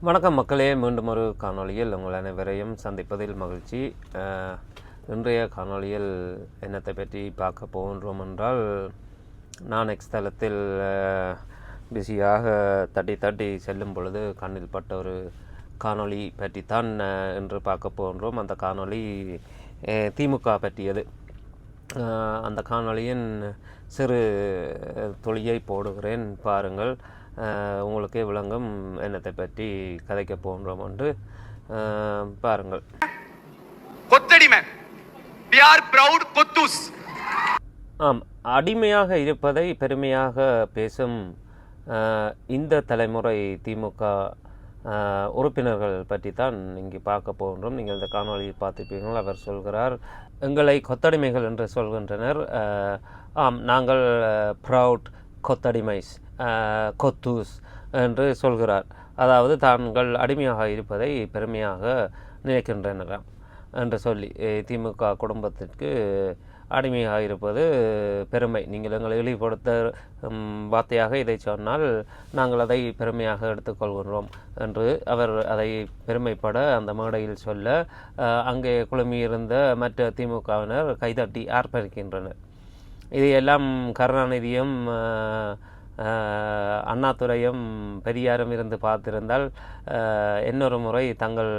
வணக்கம் மக்களே, மீண்டும் ஒரு காணொளியில் உங்கள் அனைவரையும் சந்திப்பதில் மகிழ்ச்சி. இன்றைய காணொளியில் என்னத்தை பற்றி பார்க்க போகின்றோம் என்றால், நான் எக்ஸ் தளத்தில் பிஸியாக தட்டி செல்லும் பொழுது கண்ணில் பட்ட ஒரு காணொளி பற்றித்தான் இன்று பார்க்க போகின்றோம். அந்த காணொளி திமுக பற்றியது. அந்த காணொளியின் சிறு துளியை போடுகிறேன், பாருங்கள். உங்களுக்கே விளங்கும் என்னத்தை பற்றி கதைக்க போன்றோம் என்று பாருங்கள். ஆம், அடிமையாக இருப்பதை பெருமையாக பேசும் இந்த தலைமுறை திமுக உறுப்பினர்கள் பற்றி தான் இங்கு பார்க்க போகின்றோம். நீங்கள் இந்த காணொலியில் பார்த்துப்பீர்கள். அவர் சொல்கிறார், எங்களை கொத்தடிமைகள் என்று சொல்கின்றனர். ஆம், நாங்கள் ப்ரவுட் கொத்தடிமைஸ், கொத்தூஸ் என்று சொல்கிறார். அதாவது தாங்கள் அடிமையாக இருப்பதை பெருமையாக நினைக்கின்றனர் என்று சொல்லி, திமுக குடும்பத்திற்கு அடிமையாக இருப்பது பெருமை. நீங்கள் எங்களை இழிவுபடுத்த வார்த்தையாக இதை சொன்னால் நாங்கள் அதை பெருமையாக எடுத்துக்கொள்கின்றோம் என்று அவர் அதை பெருமைப்பட அந்த மேடையில் சொல்ல, அங்கே குழுமியிருந்த மற்ற திமுகவினர் கைதட்டி ஆர்ப்பரிக்கின்றனர். இதையெல்லாம் கருணாநிதியும் அண்ணாதுரையும் பெரியாரும் இருந்து பார்த்திருந்தால் இன்னொரு முறை தங்கள்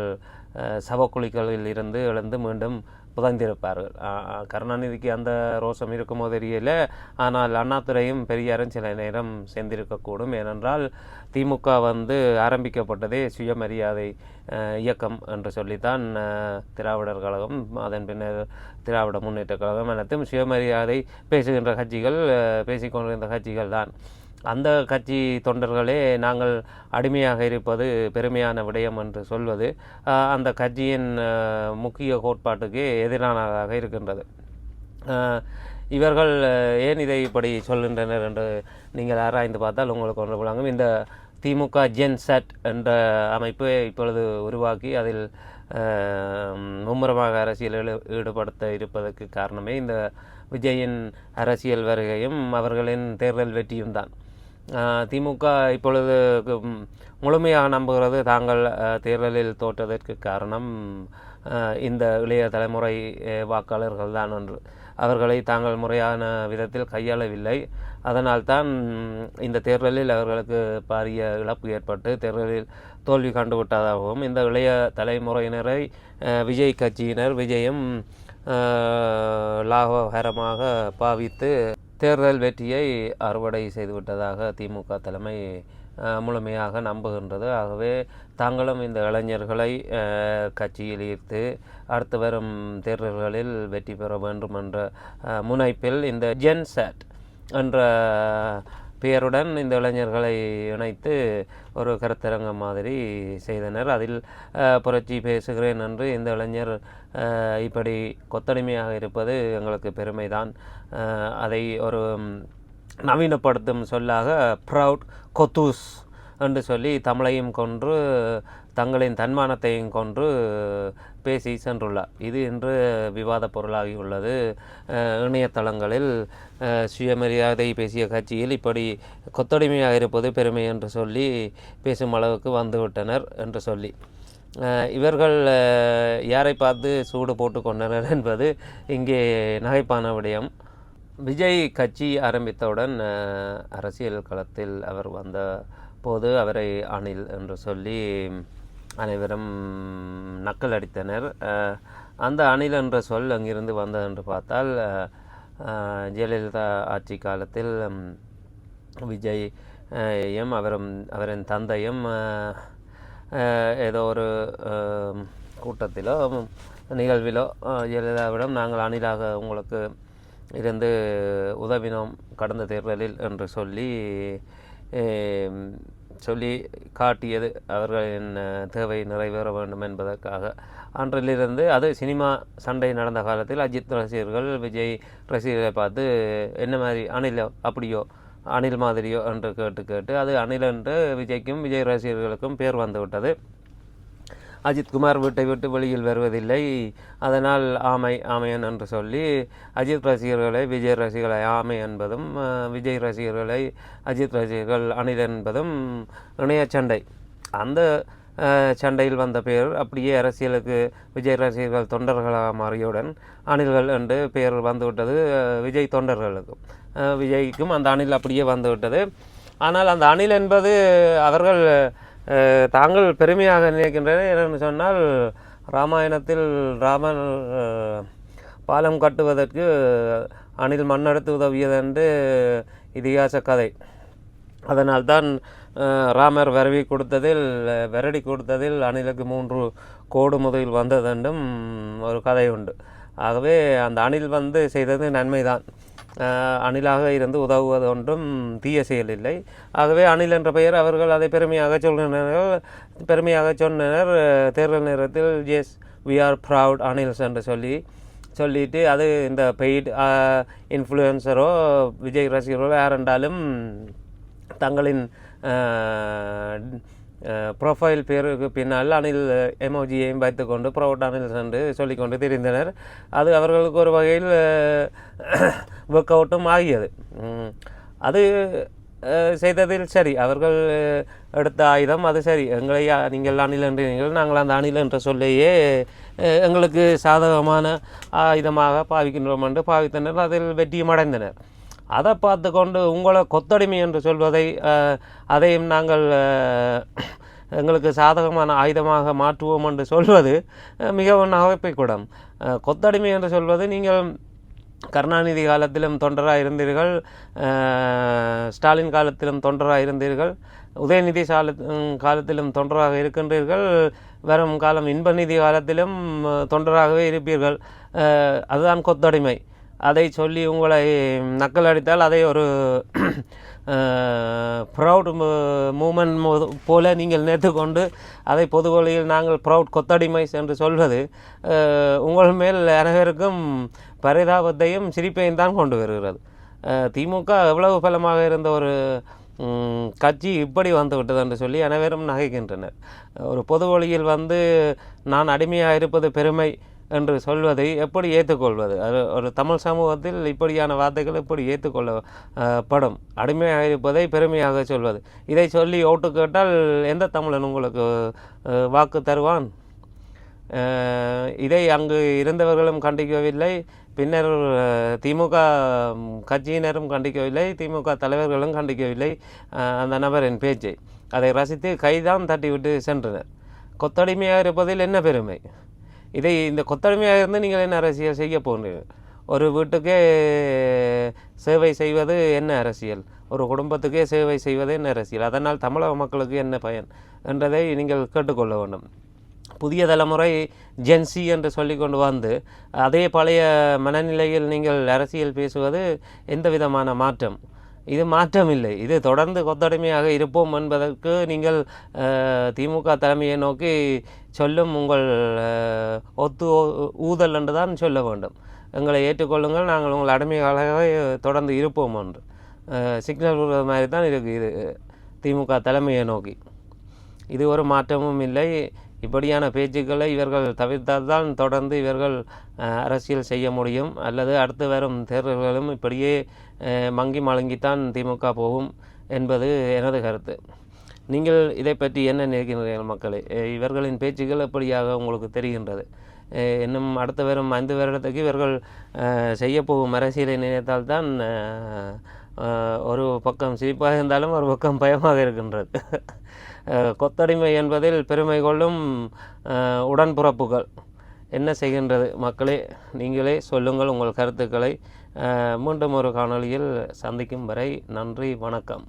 சவக்குழிகளில் இருந்து எழுந்து மீண்டும் புதைந்திருப்பார்கள். கருணாநிதிக்கு அந்த ரோஷம் இருக்குமோ தெரியல. ஆனால் அண்ணாதுரையும் பெரியாரும் சில நேரம் சேர்ந்திருக்கக்கூடும். ஏனென்றால் திமுக ஆரம்பிக்கப்பட்டதே சுயமரியாதை இயக்கம் என்று சொல்லித்தான் திராவிடர் கழகம், அதன் பின்னர் திராவிட முன்னேற்ற கழகம் அனைத்தும் சுயமரியாதை பேசுகின்ற கட்சிகள், பேசிக்கொண்டிருந்த கட்சிகள் தான். அந்த கட்சி தொண்டர்களே நாங்கள் அடிமையாக இருப்பது பெருமையான விடயம் என்று சொல்வது அந்த கட்சியின் முக்கிய கோட்பாட்டுக்கு எதிரானதாக இருக்கின்றது. இவர்கள் ஏன் இதை இப்படி சொல்கின்றனர் என்று நீங்கள் ஆராய்ந்து பார்த்தால் உங்களுக்கு ஒன்று விளங்கும். இந்த திமுக ஜென்செட் என்ற அமைப்பு இப்பொழுது உருவாக்கி அதில் மும்முரமாக அரசியல் ஈடுபடுத்த இருப்பதற்கு காரணமே இந்த விஜயின் அரசியல் வருகையும் அவர்களின் தேர்தல் வெற்றியும் தான். திமுக இப்பொழுது முழுமையாக நம்புகிறது தாங்கள் தேர்தலில் தோற்றதற்கு காரணம் இந்த இளைய தலைமுறை வாக்காளர்கள் தான் என்று. அவர்களை தாங்கள் முறையான விதத்தில் கையாளவில்லை. அதனால்தான் இந்த தேர்தலில் அவர்களுக்கு பாரிய இழப்பு ஏற்பட்டு தேர்தலில் தோல்வி கண்டுவிட்டதாகவும், இந்த இளைய தலைமுறையினரை விஜய் கட்சியினர் விஜயும் லாபகரமாக பாவித்து தேர்தல் வெற்றியை அறுவடை செய்துவிட்டதாக திமுக தலைமை முழுமையாக நம்புகின்றது. ஆகவே தாங்களும் இந்த இளைஞர்களை கட்சியில் ஈர்த்து அடுத்து வரும் தேர்தல்களில் வெற்றி பெற வேண்டும் என்ற முனைப்பில் இந்த ஜென்செட் என்ற பெயருடன் இந்த இளைஞர்களை இணைத்து ஒரு கருத்தரங்கம் மாதிரி செய்தனர். அதில் புரட்சி பேசுகிறேன் என்று இந்த இளைஞர் இப்படி கொத்தடிமையாக இருப்பது எங்களுக்கு பெருமைதான், அதை ஒரு நவீனப்படுத்தும் சொல்லாக ப்ரவுட் கொத்தூஸ் என்று சொல்லி தமிழையும் கொன்று தங்களின் தன்மானத்தையும் கொன்று பேசி சென்றுள்ளார். இது இன்று விவாத பொருளாகியுள்ளது. இணையதளங்களில் சுயமரியாதை பேசிய கட்சியில் இப்படி கொத்தடிமையாக இருப்பது பெருமை என்று சொல்லி பேசும் அளவுக்கு வந்துவிட்டனர் என்று சொல்லி, இவர்கள் யாரை பார்த்து சூடு போட்டு கொண்டனர் என்பது இங்கே நகைப்பான விடயம். விஜய் கட்சி ஆரம்பித்தவுடன் அரசியல் களத்தில் அவர் வந்த போது அவரை அணில் என்று சொல்லி அனைவரும் நக்கல் அடித்தனர். அந்த அணில் என்ற சொல் அங்கிருந்து வந்தது என்று பார்த்தால், ஜெயலலிதா ஆட்சி காலத்தில் விஜய் அவரின் தந்தையும் ஏதோ ஒரு கூட்டத்திலோ நிகழ்விலோ ஜெயலலிதாவிடம் நாங்கள் அணிலாக உங்களுக்கு இருந்து உதவினோம் கடந்த தேர்தலில் என்று சொல்லி காட்டியது அவர்களின் தேவை நிறைவேற வேண்டும் என்பதற்காக. அன்றிலிருந்து அது சினிமா சண்டை நடந்த காலத்தில் அஜித் ரசிகர்கள் விஜய் ரசிகர்களை பார்த்து என்ன மாதிரி அணிலோ அப்படியோ அணில் மாதிரியோ என்று கேட்டு அது அணில் என்று விஜய்க்கும் விஜய் ரசிகர்களுக்கும் பேர் வந்துவிட்டது. அஜித்குமார் வீட்டை விட்டு வெளியில் வருவதில்லை, அதனால் ஆமையன் என்று சொல்லி அஜித் ரசிகர்களை விஜய் ரசிகர்களை ஆமை என்பதும் விஜய் ரசிகர்களை அஜித் ரசிகர்கள் அணில் என்பதும் இணைய சண்டை. அந்த சண்டையில் வந்த பெயர் அப்படியே அரசியலுக்கு விஜய் ரசிகர்கள் தொண்டர்களாக மாறியவுடன் அணில்கள் என்று பெயர் வந்துவிட்டது விஜய் தொண்டர்களுக்கும். விஜய்க்கும் அந்த அணில் அப்படியே வந்துவிட்டது. ஆனால் அந்த அணில் என்பது அவர்கள் தாங்கள் பெருமையாக நினைக்கின்றனர். என்னென்னு சொன்னால், ராமாயணத்தில் ராமன் பாலம் கட்டுவதற்கு அணில் மண்ணெடுத்து உதவியது என்று இதிகாச கதை. அதனால்தான் ராமர் விரடி கொடுத்ததில் அணிலுக்கு 3 கோடு முதலில் வந்ததென்றும் ஒரு கதை உண்டு. ஆகவே அந்த அணில் செய்தது நன்மைதான். அணிலாக இருந்து உதவுவது ஒன்றும் தீய செயல் இல்லை. ஆகவே அணில் என்ற பெயர் அவர்கள் அதை பெருமையாக சொன்னனர். தேர்தல் நேரத்தில் எஸ் வி ஆர் ப்ரவுட் அணில்ஸ் என்று சொல்லிட்டு அது இந்த பெய்ட் இன்ஃப்ளூயன்சரோ விஜய் ரசிகரோ யாரென்றாலும் தங்களின் ப்ரொஃபைல் பேருக்கு பின்னால் அணில் எமோஜியையும் வைத்துக்கொண்டு ப்ரௌட் அணில்ஸ் என்று சொல்லிக்கொண்டு தெரிந்தனர். அது அவர்களுக்கு ஒரு வகையில் ஒர்க் அவுட்டும் ஆகியது. அது செய்ததில் சரி, அவர்கள் எடுத்த ஆயுதம் அது சரி. எங்களை நீங்கள் அணில் என்றீர்கள், நாங்கள் அந்த அணில் என்ற சொல்லையே எங்களுக்கு சாதகமான ஆயுதமாக பாவிக்கின்றோம் என்று பாவித்தனர். அதில் வெற்றியும் அடைந்தனர். அதை பார்த்து கொண்டு உங்களை கொத்தடிமை என்று சொல்வதை அதையும் நாங்கள் எங்களுக்கு சாதகமான ஆயுதமாக மாற்றுவோம் என்று சொல்வது மிகவும் நகைப்பைக்கூடம். கொத்தடிமை என்று சொல்வது, நீங்கள் கருணாநிதி காலத்திலும் தொண்டராக இருந்தீர்கள், ஸ்டாலின் காலத்திலும் தொண்டராக இருந்தீர்கள், உதயநிதி காலத்திலும் தொண்டராக இருக்கின்றீர்கள், வரும் காலம் இன்பநிதி காலத்திலும் தொண்டராகவே இருப்பீர்கள். அதுதான் கொத்தடிமை. அதை சொல்லி உங்களை நக்கல் அடித்தால் அதை ஒரு ப்ரௌட் மூமெண்ட் போல நீங்கள் நினைத்துக்கொண்டு அதை பொது வழியில் நாங்கள் ப்ரௌட் கொத்தடிமைஸ் என்று சொல்வது உங்கள் மேல் அனைவருக்கும் பரிதாபத்தையும் சிரிப்பையும் தான் கொண்டு வருகிறது. திமுக எவ்வளவு பலமாக இருந்த ஒரு கட்சி இப்படி வந்து விட்டது என்று சொல்லி அனைவரும் நகைக்கின்றனர். ஒரு பொது வழியில் நான் அடிமையாக இருப்பது பெருமை என்று சொல்வதை எப்படி ஏற்றுக்கொள்வது? அது ஒரு தமிழ் சமூகத்தில் இப்படியான வார்த்தைகள் எப்படி ஏற்றுக்கொள்ளப்படும்? அடிமையாக இருப்பதை பெருமையாக சொல்வது. இதை சொல்லி ஓட்டு கேட்டால் எந்த தமிழன் உங்களுக்கு வாக்கு தருவான்? இதை அங்கு இருந்தவர்களும் கண்டிக்கவில்லை, பின்னர் திமுக கட்சியினரும் கண்டிக்கவில்லை, திமுக தலைவர்களும் கண்டிக்கவில்லை அந்த நபரின் பேச்சை. அதை ரசித்து கைதான் தட்டிவிட்டு சென்றனர். கொத்தடிமையாக இருப்பதில் என்ன பெருமை? இந்த கொத்தடிமையாக இருந்து நீங்கள் என்ன அரசியல் செய்ய போகிறீர்கள்? ஒரு வீட்டுக்கே சேவை செய்வது என்ன அரசியல்? ஒரு குடும்பத்துக்கே சேவை செய்வது என்ன அரசியல்? அதனால் தமிழக மக்களுக்கு என்ன பயன் என்றதை நீங்கள் கேட்டுக்கொள்ள வேண்டும். புதிய தலைமுறை ஜென்சி என்று சொல்லிக்கொண்டு அதே பழைய மனநிலையில் நீங்கள் அரசியல் பேசுவது எந்த விதமான மாற்றம்? இது மாற்றம் இல்லை. இது தொடர்ந்து கொத்தடிமையாக இருப்போம் என்பதற்கு நீங்கள் திமுக தலைமையை நோக்கி சொல்லும் உங்கள் ஊதல் என்று தான் சொல்ல வேண்டும். எங்களை ஏற்றுக்கொள்ளுங்கள், நாங்கள் உங்கள் அடிமைகளாகவே தொடர்ந்து இருப்போம் என்று சிக்னல் விடுறது மாதிரி தான் இருக்குது இது திமுக தலைமையை நோக்கி. இது ஒரு மாற்றமும் இல்லை. இப்படியான பேச்சுக்களை இவர்கள் தவிர்த்தால் தான் தொடர்ந்து இவர்கள் அரசியல் செய்ய முடியும். அல்லது அடுத்து வரும் தேர்தல்களும் இப்படியே மங்கி மலங்கித்தான் திமுக போகும் என்பது எனது கருத்து. நீங்கள் இதை பற்றி என்ன நினைக்கிறீர்கள் மக்களே? இவர்களின் பேச்சுக்கள் எப்படியாக உங்களுக்கு தெரிகின்றது? இன்னும் அடுத்து வரும் 5 வருடத்துக்கு இவர்கள் செய்யப்போகும் அரசியலை நினைத்தால்தான் ஒரு பக்கம் சிரிப்பாக இருந்தாலும் ஒரு பக்கம் பயமாக இருக்கின்றது. கொத்தடிமை என்பதில் பெருமை கொள்ளும் உடன்பிறப்புகள் என்ன செய்கின்றது? மக்களே, நீங்களே சொல்லுங்கள் உங்கள் கருத்துக்களை. மீண்டும் ஒரு காணொளியில் சந்திக்கும் வரை நன்றி, வணக்கம்.